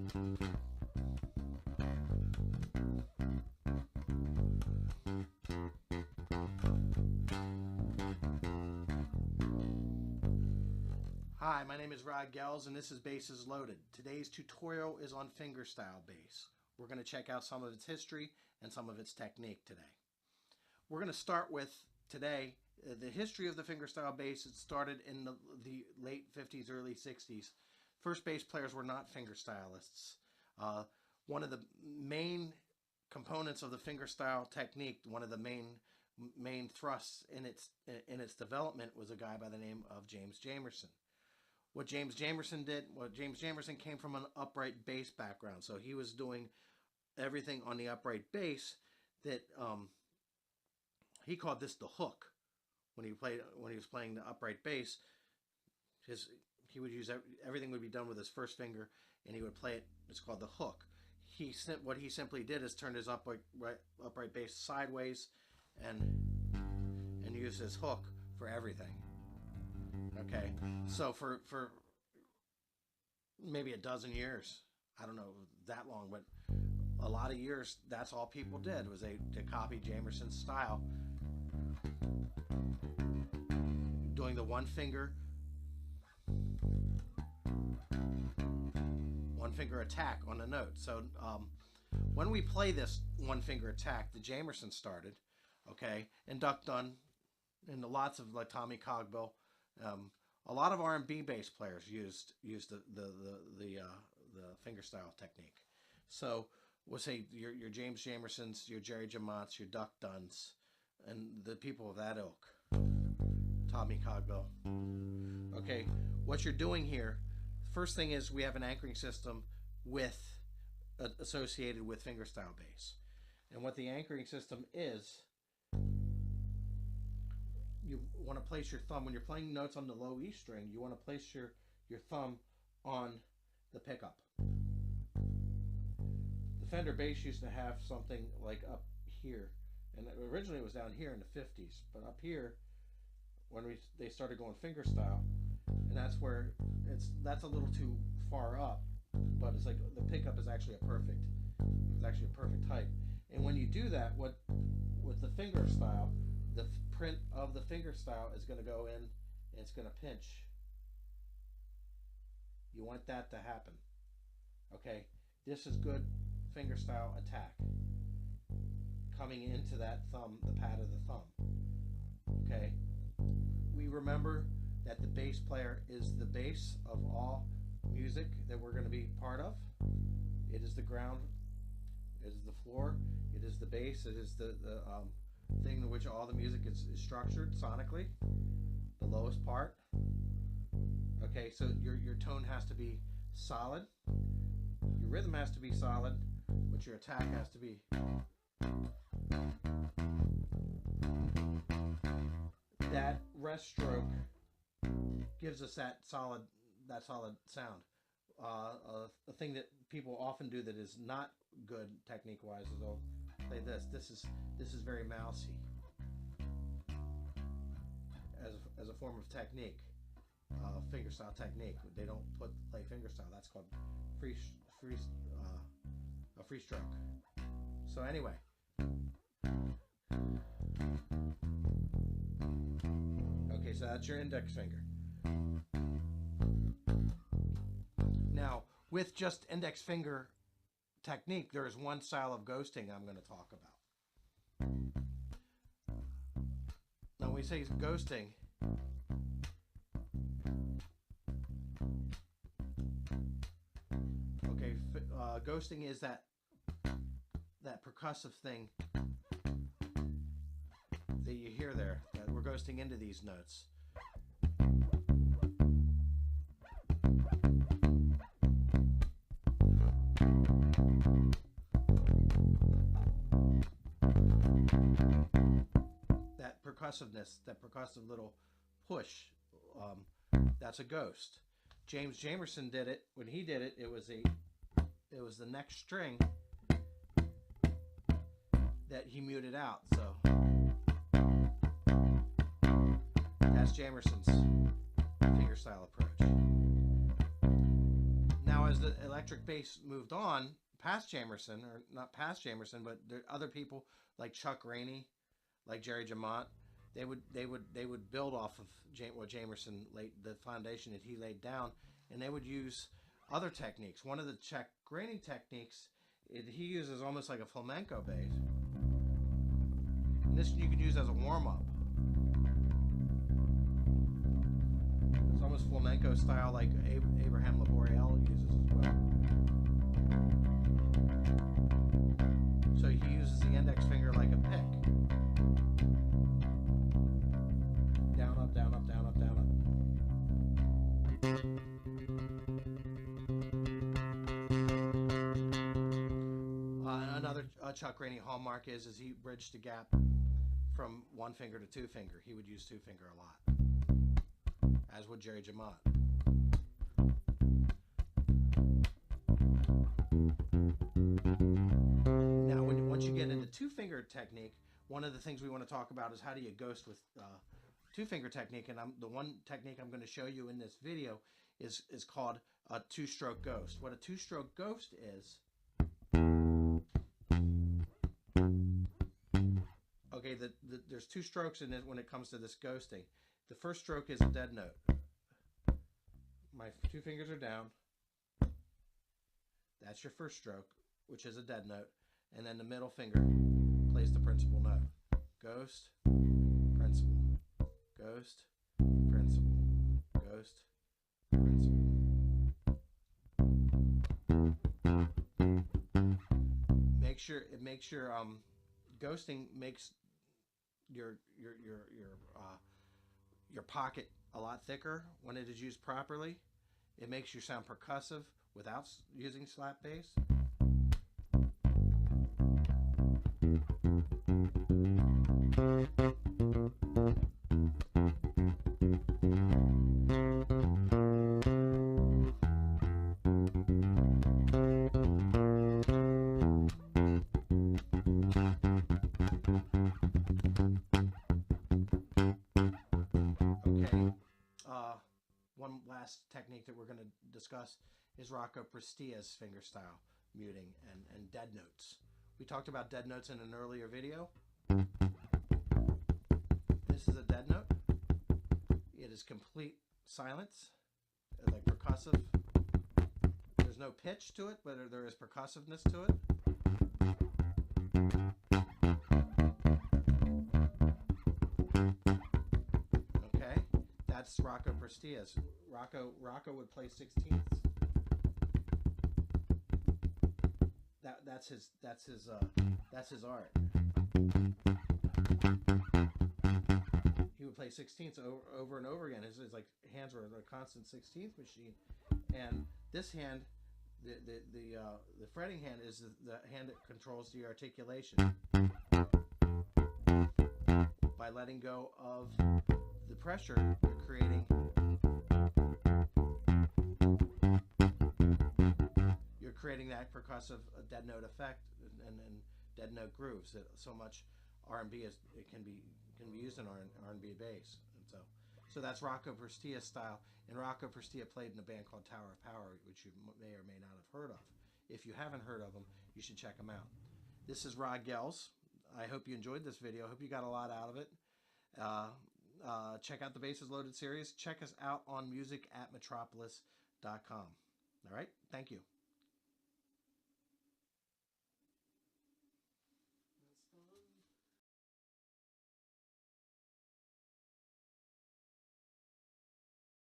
Hi, my name is Rod Goelz and this is Basses Loaded. Today's tutorial is on fingerstyle bass. We're going to check out some of its history and some of its technique today. We're going to start with today the history of the fingerstyle bass. It started in the late 50s, early 60s. First bass players were not fingerstylists. One of the main components of the fingerstyle technique, one of the main thrusts in its development, was a guy by the name of Jamerson. What James Jamerson came from an upright bass background, so he was doing everything on the upright bass. That he called this the hook. When he was playing the upright bass, he would use everything would be done with his first finger, and he would play it. It's called the hook. What he simply did is turn his upright bass sideways, and use his hook for everything. Okay, so for maybe a dozen years, I don't know that long, but a lot of years, that's all people did, was to copy Jamerson's style, doing the one finger attack on the note. So when we play this one finger attack, the Jamerson started, okay, and Duck Dunn, and lots of like Tommy Cogbill. A lot of R&B bass players used the fingerstyle technique. So we'll say your James Jamersons, your Jerry Jamonts, your Duck Dunns, and the people of that ilk. Tommy Cogbill. Okay, what you're doing here, first thing is we have an anchoring system associated with fingerstyle bass. And what the anchoring system is, you want to place your thumb, when you're playing notes on the low E string, you want to place your thumb on the pickup. The Fender bass used to have something like up here, and originally it was down here in the 50s, but up here, when they started going fingerstyle, and that's where that's a little too far up, but it's like the pickup is actually a perfect height. And when you do that, with the fingerstyle, the print of the fingerstyle is going to go in and it's going to pinch. You want that to happen. Okay, this is good fingerstyle attack. Coming into that thumb, the pad of the thumb. Okay, we remember that the bass player is the base of all music that we're going to be part of. It is the ground, it is the floor, it is the bass, it is the thing in which all the music is structured sonically, the lowest part. Okay, so your tone has to be solid, your rhythm has to be solid, but your attack has to be that rest stroke gives us that solid sound. A thing that people often do that is not good technique wise is they'll play this. This is very mousy as a form of technique, fingerstyle technique. They don't play fingerstyle. That's called a free stroke. So anyway, okay, so that's your index finger. Now, with just index finger technique, there is one style of ghosting I'm going to talk about. Now, when we say ghosting, okay, ghosting is that percussive thing that you hear there. That we're ghosting into these notes. That percussiveness, that percussive little push, that's a ghost. James Jamerson did it. When he did it, it was the next string that he muted out. So that's Jamerson's fingerstyle approach. Now Now, as the electric bass moved on past Jamerson, or not past Jamerson, but there are other people like Chuck Rainey, like Jerry Jamont, they would build off of what Jamerson laid, the foundation that he laid down, and they would use other techniques. One of the Chuck Rainey techniques, he uses almost like a flamenco bass. And this you could use as a warm-up. It's almost flamenco style, like Abraham Laboriel uses as well. So he uses the index finger like a pick. Down, up, down, up, down, up, down, up. Another Chuck Rainey hallmark is he bridged the gap from one finger to two finger. He would use two finger a lot, as would Jerry Jamont. Now, once you get into two finger technique, one of the things we want to talk about is how do you ghost with two finger technique. And the one technique I'm going to show you in this video is called a two-stroke ghost. What a two-stroke ghost is. Okay, there's two strokes in it when it comes to this ghosting. The first stroke is a dead note. My two fingers are down. That's your first stroke, which is a dead note. And then the middle finger plays the principal note. Ghost, principal. Ghost, principal. Ghost, principal. Make sure ghosting makes your pocket a lot thicker when it is used properly. It makes you sound percussive without using slap bass. One last technique that we're going to discuss is Rocco Prestia's fingerstyle muting and dead notes. We talked about dead notes in an earlier video. This is a dead note. It is complete silence, like percussive. There's no pitch to it, but there is percussiveness to it. That's Rocco Prestia's. Rocco would play 16ths. That's his art. He would play 16ths over and over again. His like hands were a constant 16th machine, and this hand, the fretting hand, is the hand that controls the articulation by letting go of the pressure. You're creating that percussive dead note effect and dead note grooves that so much R&B can be used in R&B bass. And so that's Rocco Prestia's style. And Rocco Prestia played in a band called Tower of Power, which you may or may not have heard of. If you haven't heard of them, you should check them out. This is Rod Goelz. I hope you enjoyed this video. I hope you got a lot out of it. Check out the Basses Loaded series. Check us out on music@metropolis.com. All right, thank you.